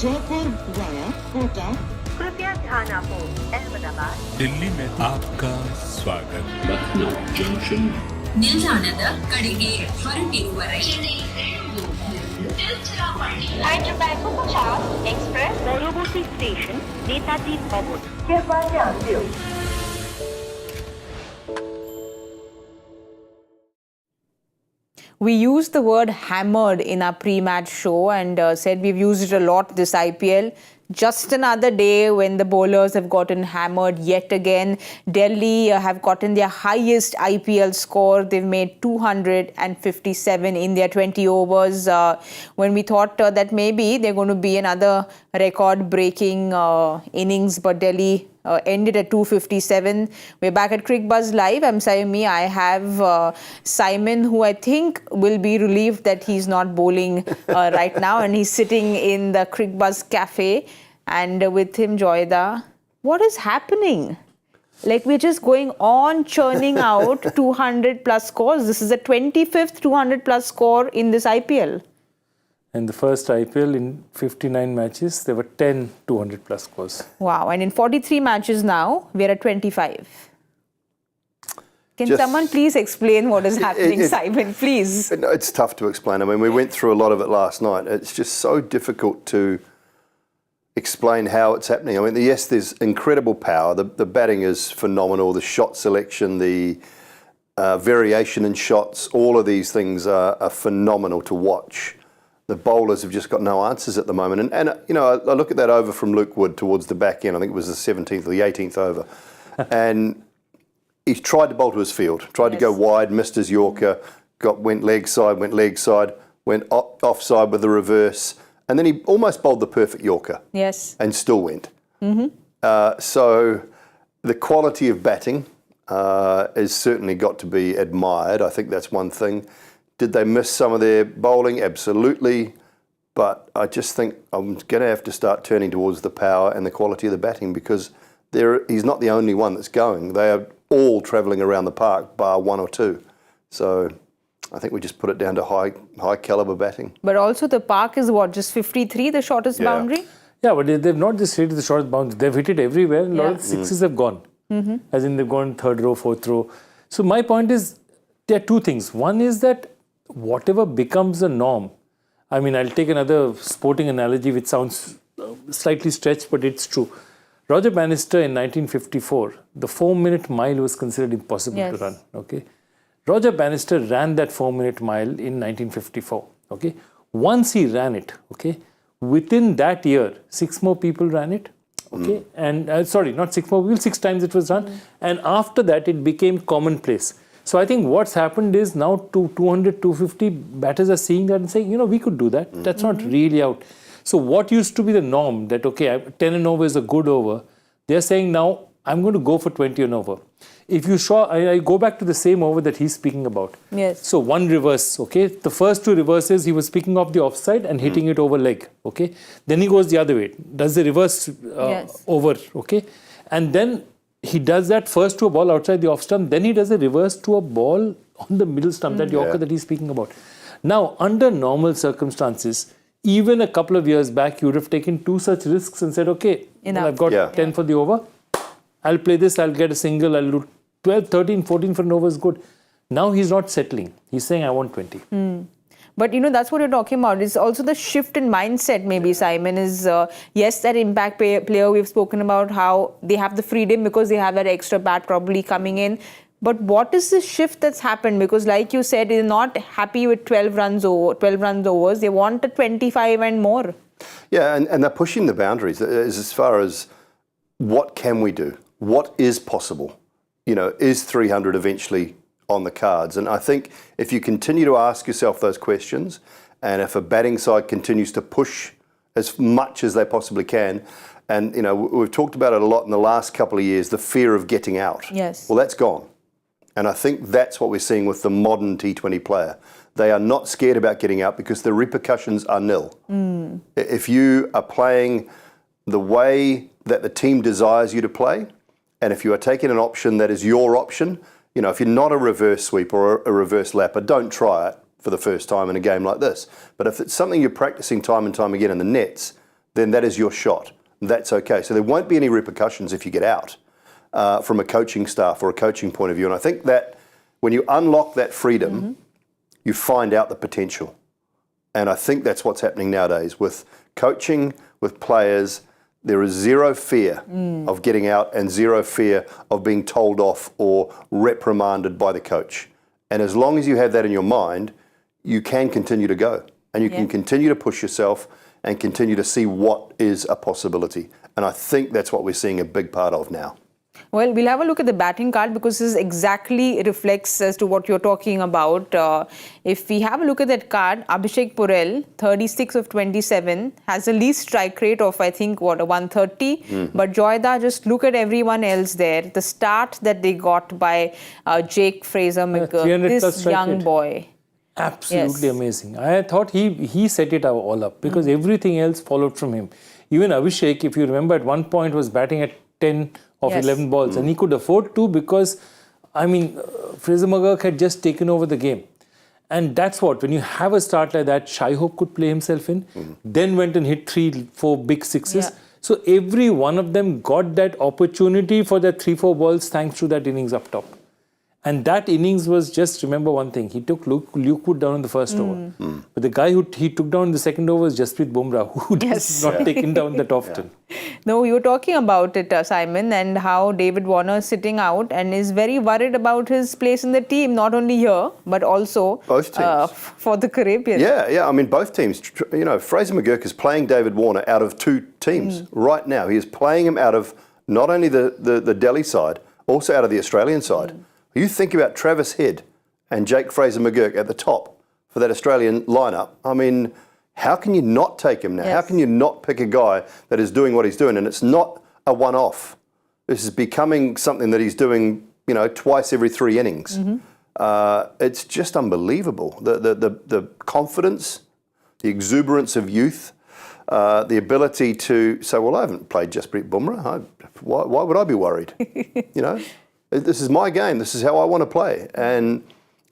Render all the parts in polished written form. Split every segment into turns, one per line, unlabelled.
Jaipur via Kota
कृपया ध्यान आपो अहमदाबाद
दिल्ली में आपका स्वागत
Lucknow Junction.
ನಿಲ್ದಾಣದ ಕಡೆಗೆ ಹೊರಟಿರುವರೆ
Hyderabad Bhattacharjya Express পরবর্তী স্টেশন নেতাজি ভবন कृपया ध्यान दियो
We used the word hammered in our pre-match show and said we've used it a lot this IPL. Just another day when the bowlers have gotten hammered yet again. Delhi have gotten their highest IPL score. They've made 257 in their 20 overs. When we thought that maybe they're going to be another record-breaking innings, but Delhi ended at 257. We're back at Cricbuzz Live. I'm Saiyami. I have Simon, who I think will be relieved that he's not bowling right now, and he's sitting in the Cricbuzz Cafe. And with him, Joyda. What is happening? Like, we're just going on churning out 200 plus scores. This is the 25th 200 plus score in this IPL.
In the first IPL, in 59 matches, there were 10 200 plus scores.
Wow. And in 43 matches now, we're at 25. Can someone please explain what is happening, Simon, please?
It's tough to explain. I mean, we went through a lot of it last night. It's just so difficult to explain how it's happening. I mean, yes, there's incredible power. The batting is phenomenal. The shot selection, the variation in shots, all of these things are phenomenal to watch. The bowlers have just got no answers at the moment. And you know, I look at that over from Luke Wood towards the back end. I think it was the 17th or the 18th over. And he tried to bowl to his field, tried to go wide, missed his Yorker, went leg side, went offside with the reverse. And then he almost bowled the perfect Yorker.
Yes.
And still went. So the quality of batting has certainly got to be admired. I think that's one thing. Did they miss some of their bowling? Absolutely. But I just think I'm going to have to start turning towards the power and the quality of the batting because he's not the only one that's going. They are all travelling around the park, bar one or two. So I think we just put it down to high calibre batting.
But also the park is what, just 53, the shortest boundary?
Yeah, but they've not just hit the shortest boundary. They've hit it everywhere. A lot of sixes have gone. As in they've gone third row, fourth row. So my point is, there are two things. One is that whatever becomes a norm, I mean, I'll take another sporting analogy which sounds slightly stretched, but it's true. Roger Bannister in 1954, the 4-minute mile was considered impossible to run. Okay, Roger Bannister ran that 4-minute mile in 1954. Okay, once he ran it, okay, within that year, 6 more people ran it. Okay, and sorry, not 6 more people, 6 times it was run, and after that it became commonplace. So I think what's happened is now 200, 250 batters are seeing that and saying, you know, we could do that. That's not really out. So what used to be the norm that, okay, 10 and over is a good over, they're saying now, I'm going to go for 20 and over. If you saw, I go back to the same over that he's speaking about.
Yes.
So one reverse, okay. The first 2 reverses, he was speaking of the offside and hitting it over leg, okay. Then he goes the other way, does the reverse over, okay. And then he does that first to a ball outside the off stump, then he does a reverse to a ball on the middle stump, that Yorker that he's speaking about. Now, under normal circumstances, even a couple of years back, you would have taken 2 such risks and said, okay, well, I've got 10 for the over. I'll play this, I'll get a single, I'll do 12, 13, 14 for an over is good. Now he's not settling. He's saying, I want 20.
But, you know, that's what you're talking about. It's also the shift in mindset, maybe, Simon, is, yes, that impact player, we've spoken about how they have the freedom because they have that extra bat probably coming in. But what is the shift that's happened? Because like you said, they're not happy with 12 runs overs. They want a 25 and more.
Yeah, and they're pushing the boundaries as far as what can we do? What is possible? You know, is 300 eventually on the cards? And I think if you continue to ask yourself those questions, and if a batting side continues to push as much as they possibly can, and, you know, we've talked about it a lot in the last couple of years, the fear of getting out.
Yes.
Well, that's gone. And I think that's what we're seeing with the modern T20 player. They are not scared about getting out because the repercussions are nil. If you are playing the way that the team desires you to play, and if you are taking an option that is your option, you know, if you're not a reverse sweep or a reverse lapper, don't try it. for the first time in a game like this. But if it's something you're practicing time and time again in the nets, then that is your shot. That's okay. So there won't be any repercussions if you get out from a coaching staff or a coaching point of view. And I think that when you unlock that freedom, you find out the potential. And I think that's what's happening nowadays with coaching, with players. There is zero fear of getting out and zero fear of being told off or reprimanded by the coach. And as long as you have that in your mind, you can continue to go and you can continue to push yourself and continue to see what is a possibility. And I think that's what we're seeing a big part of now.
Well, we'll have a look at the batting card because this exactly reflects as to what you're talking about. If we have a look at that card, Abhishek Purell, 36 of 27, has the least strike rate of, I think, 130. But Joyda, just look at everyone else there. The start that they got by Jake Fraser-McGurk, this young boy.
Absolutely amazing. I thought he set it all up because everything else followed from him. Even Abhishek, if you remember, at one point was batting at 10 of 11 balls and he could afford to because, I mean, FraserMcGurk had just taken over the game. And that's what, when you have a start like that, Shai Hope could play himself in, then went and hit 3-4 big sixes. So every one of them got that opportunity for that 3-4 balls thanks to that innings up top. And that innings was just, remember one thing, he took Luke Wood down in the first over. But the guy who he took down in the second over was Jasprit Bumrah, who is not taken down that often.
No, you were talking about it, Simon, and how David Warner is sitting out and is very worried about his place in the team, not only here, but also
both teams.
For the Caribbean.
Yeah, I mean, both teams. You know, FraserMcGurk is playing David Warner out of two teams right now. He is playing him out of not only the Delhi side, also out of the Australian side. You think about Travis Head and Jake Fraser-McGurk at the top for that Australian lineup. I mean, how can you not take him now? How can you not pick a guy that is doing what he's doing? And it's not a one-off. This is becoming something that he's doing, you know, twice every 3 innings. It's just unbelievable. The confidence, the exuberance of youth, the ability to say, well, I haven't played Jasprit Bumrah. Why would I be worried? You know? This is my game. This is how I want to play. And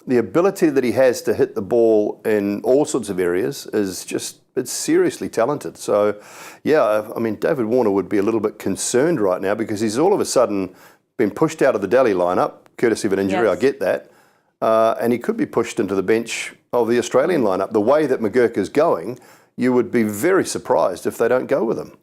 the ability that he has to hit the ball in all sorts of areas is just, it's seriously talented. So, yeah, I mean, David Warner would be a little bit concerned right now because he's all of a sudden been pushed out of the Delhi lineup, courtesy of an injury, I get that. And he could be pushed into the bench of the Australian lineup. The way that McGurk is going, you would be very surprised if they don't go with him.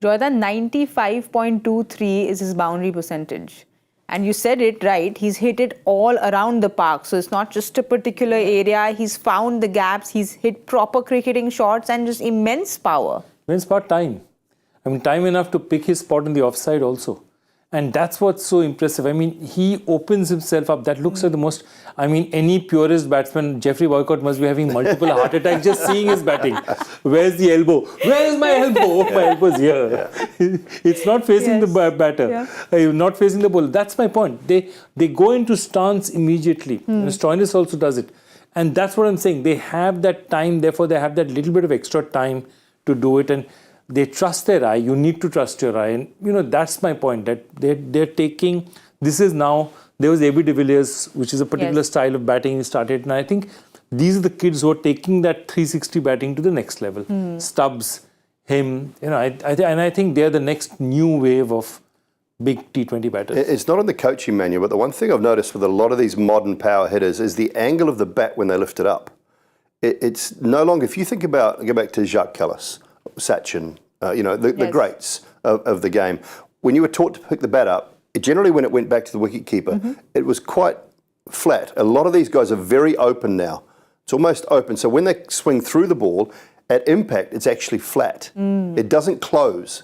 Joyda, 95.23 is his boundary percentage. And you said it right, he's hit it all around the park. So it's not just a particular area. He's found the gaps. He's hit proper cricketing shots and just immense power. Immense power, time. I mean, time enough to pick his spot in the offside also. And that's what's so impressive. I mean, he opens himself up. That looks like the most, I mean, any purest batsman, Jeffrey Boycott must be having multiple heart attacks just seeing his batting. Where's the elbow? Where's my elbow? Oh, my elbow's here. It's not facing the batter. Not facing the ball. That's my point. They go into stance immediately. Stoinis also does it. And that's what I'm saying. They have that time. Therefore, they have that little bit of extra time to do it. And they trust their eye. You need to trust your eye. And, you know, that's my point, that they're taking, this is now, there was A.B. de Villiers, which is a particular style of batting he started. And I think these are the kids who are taking that 360 batting to the next level. Stubbs, him, you know, I think they're the next new wave of big T20 batters.
It's not in the coaching manual, but the one thing I've noticed with a lot of these modern power hitters is the angle of the bat when they lift it up. It's no longer, if you think about, go back to Jacques Kallis, Sachin, you know, the greats of the game. When you were taught to pick the bat up, generally when it went back to the wicketkeeper, it was quite flat. A lot of these guys are very open now. It's almost open. So when they swing through the ball, at impact, it's actually flat. It doesn't close.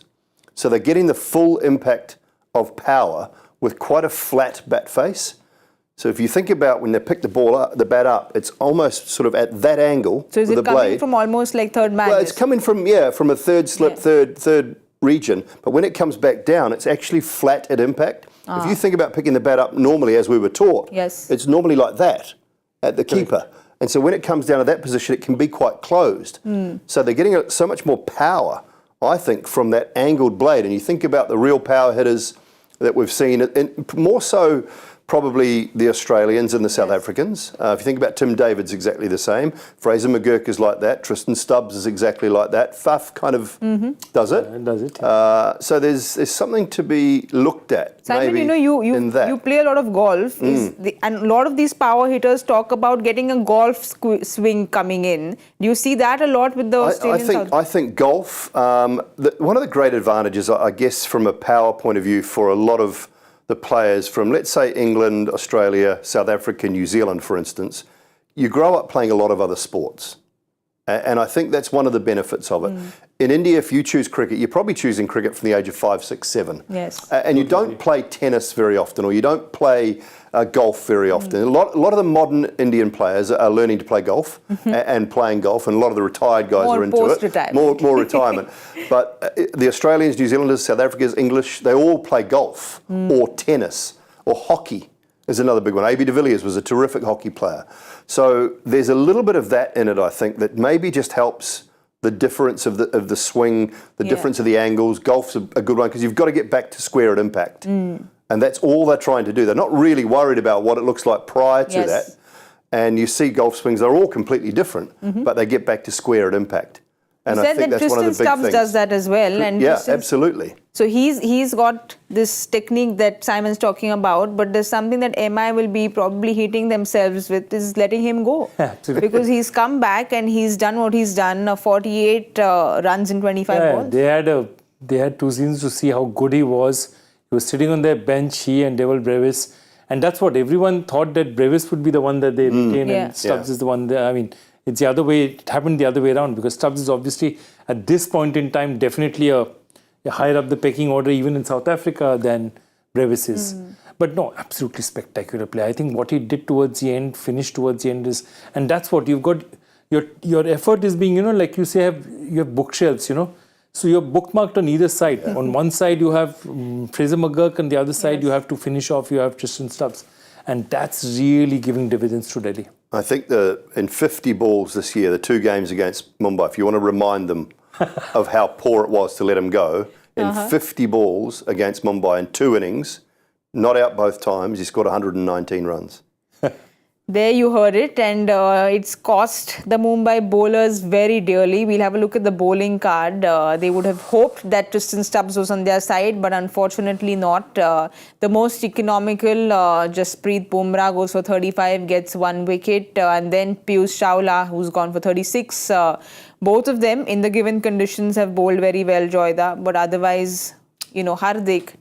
So they're getting the full impact of power with quite a flat bat face. So if you think about when they pick the ball up, the bat up, it's almost sort of at that angle. So
is it coming from almost like third man?
Well, it's coming from from a third slip, third region. But when it comes back down, it's actually flat at impact. If you think about picking the bat up normally, as we were taught, it's normally like that at the keeper. And so when it comes down to that position, it can be quite closed. So they're getting so much more power, I think, from that angled blade. And you think about the real power hitters that we've seen, and more so probably the Australians and the South Africans. If you think about Tim David's exactly the same. FraserMcGurk is like that. Tristan Stubbs is exactly like that. Faf kind of does it.
Does it?
So there's something to be looked at.
Simon,
maybe in that.
you play a lot of golf, and a lot of these power hitters talk about getting a golf swing coming in. Do you see that a lot with the Australians?
I think golf, one of the great advantages, I guess, from a power point of view for a lot of the players from, let's say, England, Australia, South Africa, New Zealand, for instance, you grow up playing a lot of other sports. And I think that's one of the benefits of it. In India, if you choose cricket, you're probably choosing cricket from the age of 5, 6, 7.
Yes.
And you don't play tennis very often, or you don't play golf very often. A lot of the modern Indian players are learning to play golf and playing golf, and a lot of the retired guys are into it. More retirement. But the Australians, New Zealanders, South Africans, English, they all play golf or tennis or hockey is another big one. A.B. de Villiers was a terrific hockey player. So there's a little bit of that in it, I think, that maybe just helps the difference of the swing, the difference of the angles. Golf's a good one because you've got to get back to square at impact. And that's all they're trying to do. They're not really worried about what it looks like prior to that. And you see golf swings, they're all completely different, but they get back to square at impact. And I think that's one of the big
Tristan Stubbs
things.
does that as well. And
Absolutely.
So he's got this technique that Simon's talking about, but there's something that MI will be probably hitting themselves with is letting him go.
Absolutely.
Because he's come back and he's done what he's done, 48 runs in 25 balls.
They had 2 seasons to see how good he was. He was sitting on their bench, he and Devil Brevis. And that's what everyone thought, that Brevis would be the one that they retain and Stubbs is the one that, I mean, it's the other way, it happened the other way around because Stubbs is obviously at this point in time definitely a higher up the pecking order even in South Africa than Brevis is. But no, absolutely spectacular play. I think what he did towards the end, finished towards the end is, and that's what you've got, your effort is being, like you say, you have bookshelves, So you're bookmarked on either side. On one side you have FraserMcGurk, and the other side you have to finish off, you have Tristan Stubbs. And that's really giving dividends to Delhi.
I think in 50 balls this year, the 2 games against Mumbai, if you want to remind them of how poor it was to let him go, in 50 balls against Mumbai in 2 innings, not out both times, he scored 119 runs.
There you heard it, and it's cost the Mumbai bowlers very dearly. We'll have a look at the bowling card. They would have hoped that Tristan Stubbs was on their side, but unfortunately not. The most economical, Jasprit Bumrah goes for 35, gets 1 wicket, and then Piyush Chawla, who's gone for 36. Both of them, in the given conditions, have bowled very well, Joyda, but otherwise, Hardik,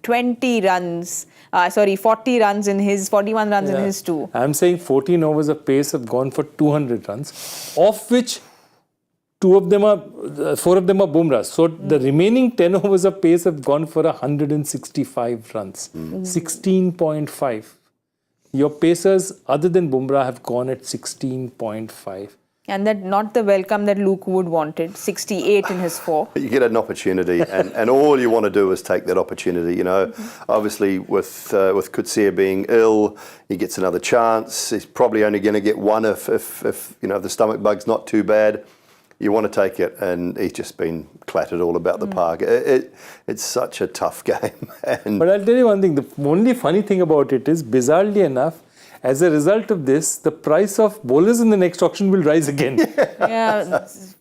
40 runs in his, 41 runs in his 2.
I'm saying 14 overs of pace have gone for 200 runs, of which 4 of them are Bumrah. So the remaining 10 overs of pace have gone for 165 runs, 16.5. Your pacers, other than Bumrah, have gone at 16.5.
And that not the welcome that Luke Wood wanted, 68 in his 4.
You get an opportunity, and all you want to do is take that opportunity. Obviously with Coetzee being ill, he gets another chance. He's probably only going to get one if the stomach bug's not too bad. You want to take it, and he's just been clattered all about the park. It's such a tough game.
But I'll tell you one thing, the only funny thing about it is, bizarrely enough, as a result of this, the price of bowlers in the next auction will rise again.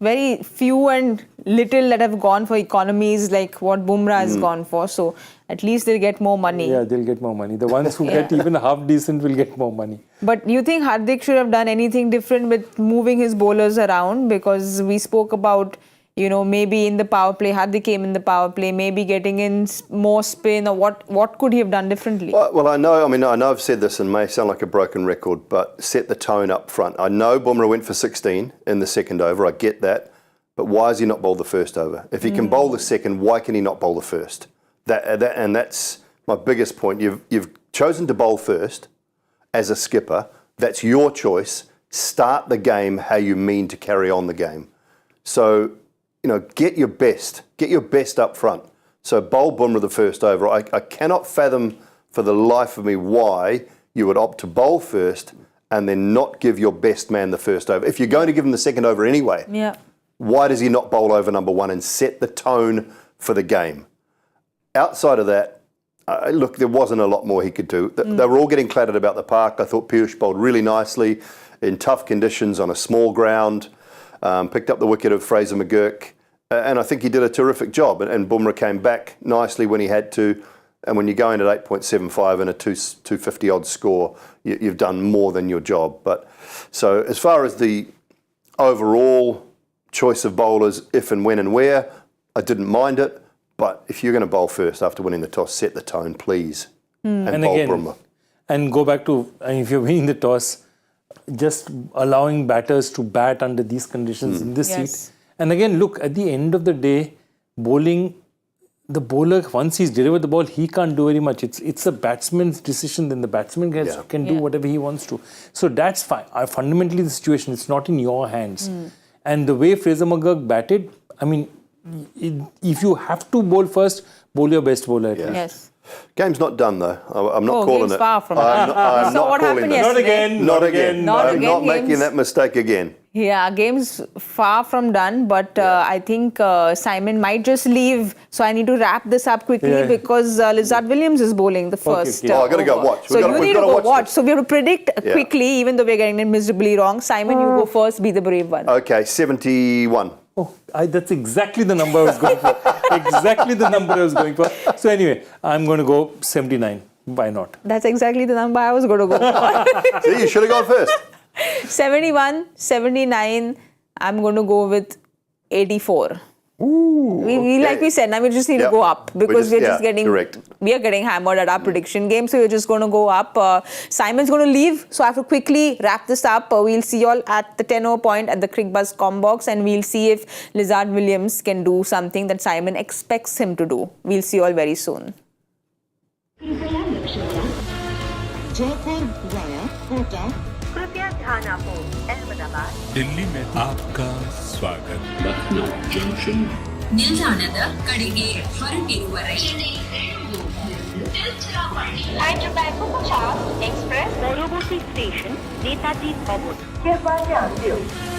Very few and little that have gone for economies like what Bumrah has gone for. So at least they'll get more money.
Yeah, they'll get more money. The ones who get even half decent will get more money.
But you think Hardik should have done anything different with moving his bowlers around? Because we spoke about, maybe in the power play, Hardik came in the power play, maybe getting in more spin, or what could he have done differently?
Well, I know I've said this and may sound like a broken record, but set the tone up front. I know Bumrah went for 16 in the second over, I get that, but why has he not bowled the first over? If he can bowl the second, why can he not bowl the first? And that's my biggest point. You've chosen to bowl first as a skipper. That's your choice. Start the game how you mean to carry on the game. So, get your best up front. So bowl Bumrah the first over. I cannot fathom for the life of me why you would opt to bowl first and then not give your best man the first over. If you're going to give him the second over anyway, why does he not bowl over number 1 and set the tone for the game? Outside of that, look, there wasn't a lot more he could do. They were all getting clattered about the park. I thought Piyush bowled really nicely in tough conditions on a small ground, picked up the wicket of FraserMcGurk, and I think he did a terrific job. And Bumrah came back nicely when he had to. And when you go in at 8.75 and a 250 odd score, you've done more than your job. But so as far as the overall choice of bowlers, if and when and where, I didn't mind it. But if you're going to bowl first after winning the toss, set the tone, please. And bowl
again,
Bumrah.
And go back to, if you're winning the toss, just allowing batters to bat under these conditions in this seat. And again, look, at the end of the day, bowling, the bowler, once he's delivered the ball, he can't do very much. It's a batsman's decision, then the batsman can do whatever he wants to. So that's fine. Fundamentally, the situation, it's not in your hands. And the way FraserMcGurk batted, I mean, if you have to bowl first, bowl your best bowler at least.
Yes.
Game's not done though. I'm not calling
game's
it.
far from
I'm
done.
not, I'm
So
not
what
calling
happened
it.
yesterday?
Not again.
Not
I'm
again.
not making
Games-
that mistake again.
Yeah, game's far from done, but I think Simon might just leave. So I need to wrap this up quickly because Lizard Williams is bowling the first.
Oh, I gotta go watch.
So you need to go watch.
this.
So we have to predict quickly, even though we're getting it miserably wrong. Simon, you go first. Be the brave one.
Okay, 71.
Oh, that's exactly the number I was going for. Exactly the number I was going for. So anyway, I'm going to go 79. Why not?
That's exactly the number I was going to go for.
See, you should have gone first.
71, 79. I'm going to go with 84. We like we said, now we just need to go up because we're just getting
correct.
We are getting hammered at our prediction game, so we're just going to go up. Simon's going to leave, so I have to quickly wrap this up. We'll see you all at the 10 point at the Cricbuzz Combox, and we'll see if Lizard Williams can do something that Simon expects him to do. We'll see you all very soon.
Jaipur via Kota.
कृपया ध्यान आपो अहमदाबाद
दिल्ली में आपका स्वागत
ನಿಲ್ದಾಣದ ಕಡೆಗೆ ಹೊರಟಿರುವರೆ
Hyderabad Bhattacharjya Express পরবর্তী station Netaji ভবন। कृपया ध्यान दें